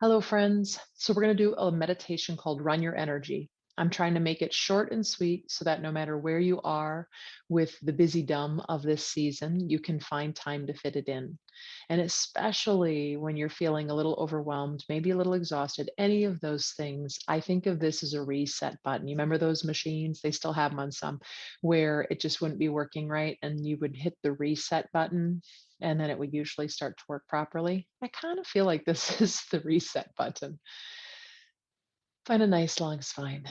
Hello, friends. So, we're going to do a meditation called Run Your Energy. I'm trying to make it short and sweet so that no matter where you are with the busy dumb of this season, you can find time to fit it in. And especially when you're feeling a little overwhelmed, maybe a little exhausted, any of those things, I think of this as a reset button. You remember those machines? They still have them on some where it just wouldn't be working right. And you would hit the reset button and then it would usually start to work properly. I kind of feel like this is the reset button. Find a nice long spine.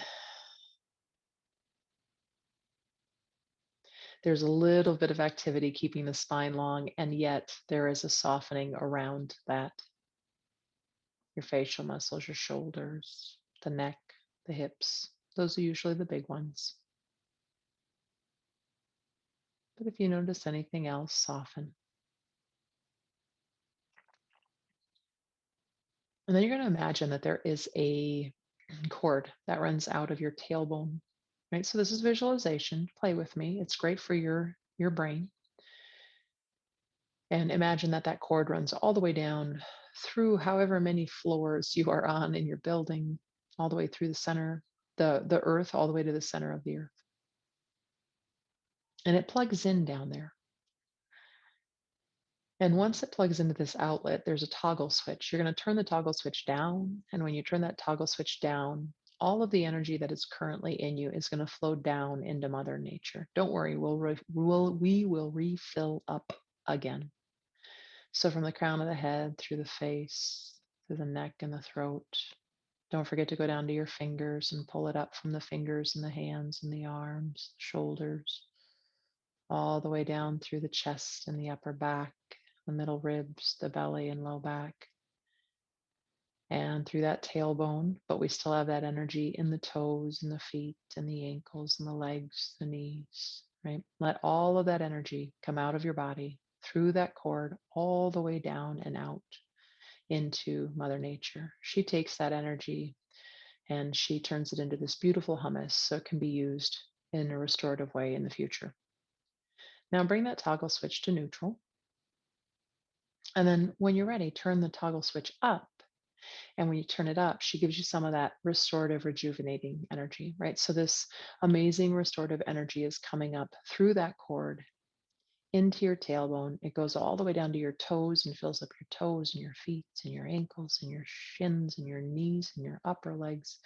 There's a little bit of activity keeping the spine long, and yet there is a softening around that. Your facial muscles, your shoulders, the neck, the hips. Those are usually the big ones. But if you notice anything else, soften. And then you're going to imagine that there is a cord that runs out of your tailbone. Right? So this is visualization. Play with me. It's great for your brain. And imagine that that cord runs all the way down through however many floors you are on in your building, all the way through the center, the earth, all the way to the center of the earth. And it plugs in down there. And once it plugs into this outlet, there's a toggle switch. You're going to turn the toggle switch down. And when you turn that toggle switch down, all of the energy that is currently in you is going to flow down into Mother Nature. Don't worry, we will refill up again. So from the crown of the head, through the face, through the neck and the throat. Don't forget to go down to your fingers and pull it up from the fingers and the hands and the arms, shoulders, all the way down through the chest and the upper back, the middle ribs, the belly and low back, and through that tailbone. But we still have that energy in the toes and the feet and the ankles and the legs, the knees, right? Let all of that energy come out of your body through that cord all the way down and out into Mother Nature. She takes that energy and she turns it into this beautiful hummus so it can be used in a restorative way in the future. Now bring that toggle switch to neutral. And then when you're ready, turn the toggle switch up. And when you turn it up, she gives you some of that restorative, rejuvenating energy, right? So this amazing restorative energy is coming up through that cord into your tailbone. It goes all the way down to your toes and fills up your toes and your feet and your ankles and your shins and your knees and your upper legs,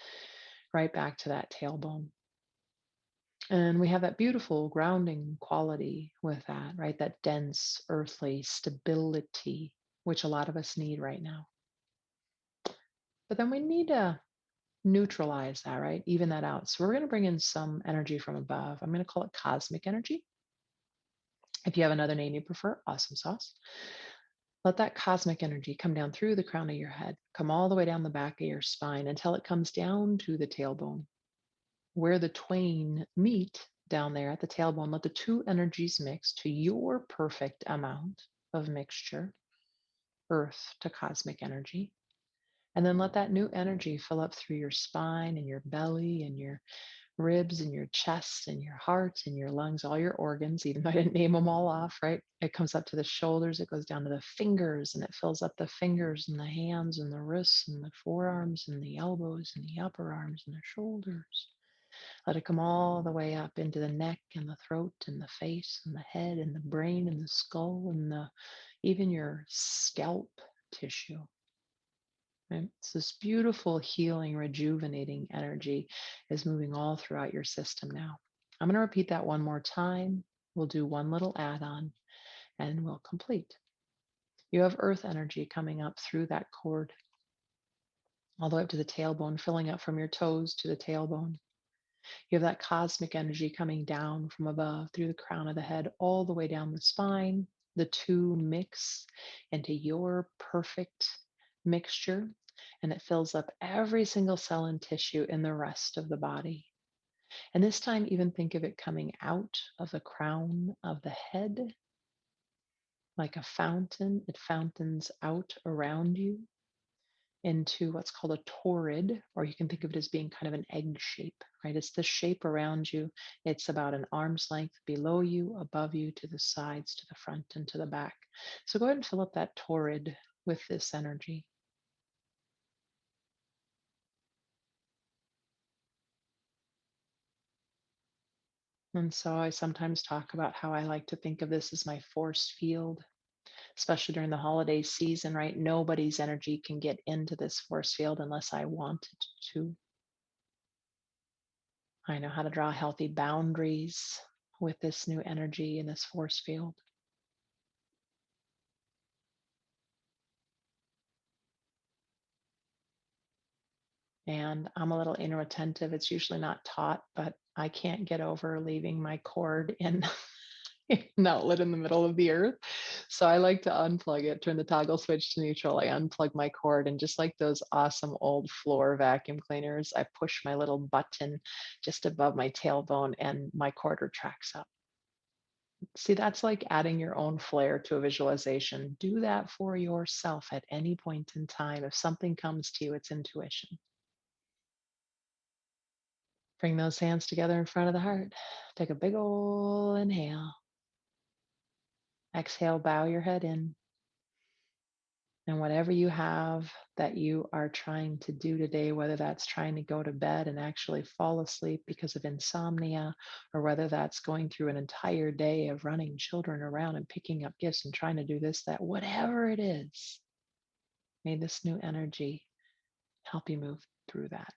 right back to that tailbone. And we have that beautiful grounding quality with that, right? That dense, earthly stability, which a lot of us need right now. But then we need to neutralize that, right? Even that out. So we're going to bring in some energy from above. I'm going to call it cosmic energy. If you have another name you prefer, awesome sauce. Let that cosmic energy come down through the crown of your head, come all the way down the back of your spine until it comes down to the tailbone. Where the twain meet down there at the tailbone, let the two energies mix to your perfect amount of mixture, earth to cosmic energy. And then let that new energy fill up through your spine and your belly and your ribs and your chest and your heart and your lungs, all your organs, even though I didn't name them all off, right? It comes up to the shoulders, it goes down to the fingers, and it fills up the fingers and the hands and the wrists and the forearms and the elbows and the upper arms and the shoulders. Let it come all the way up into the neck and the throat and the face and the head and the brain and the skull and even your scalp tissue. Right? It's this beautiful healing, rejuvenating energy is moving all throughout your system now. I'm going to repeat that one more time. We'll do one little add-on and we'll complete. You have earth energy coming up through that cord, all the way up to the tailbone, filling up from your toes to the tailbone. You have that cosmic energy coming down from above through the crown of the head, all the way down the spine. The two mix into your perfect mixture, and it fills up every single cell and tissue in the rest of the body. And this time, even think of it coming out of the crown of the head like a fountain. It fountains out around you into what's called a torrid, or you can think of it as being kind of an egg shape, right? It's the shape around you. It's about an arm's length below you, above you, to the sides, to the front, and to the back. So go ahead and fill up that torrid with this energy. And so I sometimes talk about how I like to think of this as my force field, especially during the holiday season, right? Nobody's energy can get into this force field unless I want it to. I know how to draw healthy boundaries with this new energy in this force field. And I'm a little inner attentive. It's usually not taught, but I can't get over leaving my cord in an outlet in the middle of the earth. So I like to unplug it, turn the toggle switch to neutral. I unplug my cord, and just like those awesome old floor vacuum cleaners, I push my little button just above my tailbone and my cord retracts up. See, that's like adding your own flair to a visualization. Do that for yourself at any point in time. If something comes to you, it's intuition. Bring those hands together in front of the heart. Take a big ol' inhale. Exhale, bow your head in. And whatever you have that you are trying to do today, whether that's trying to go to bed and actually fall asleep because of insomnia, or whether that's going through an entire day of running children around and picking up gifts and trying to do this, that, whatever it is, may this new energy help you move through that.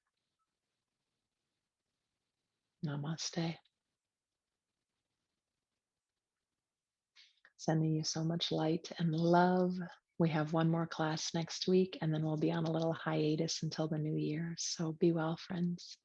Namaste. Sending you so much light and love. We have one more class next week, and then we'll be on a little hiatus until the new year. So be well, friends.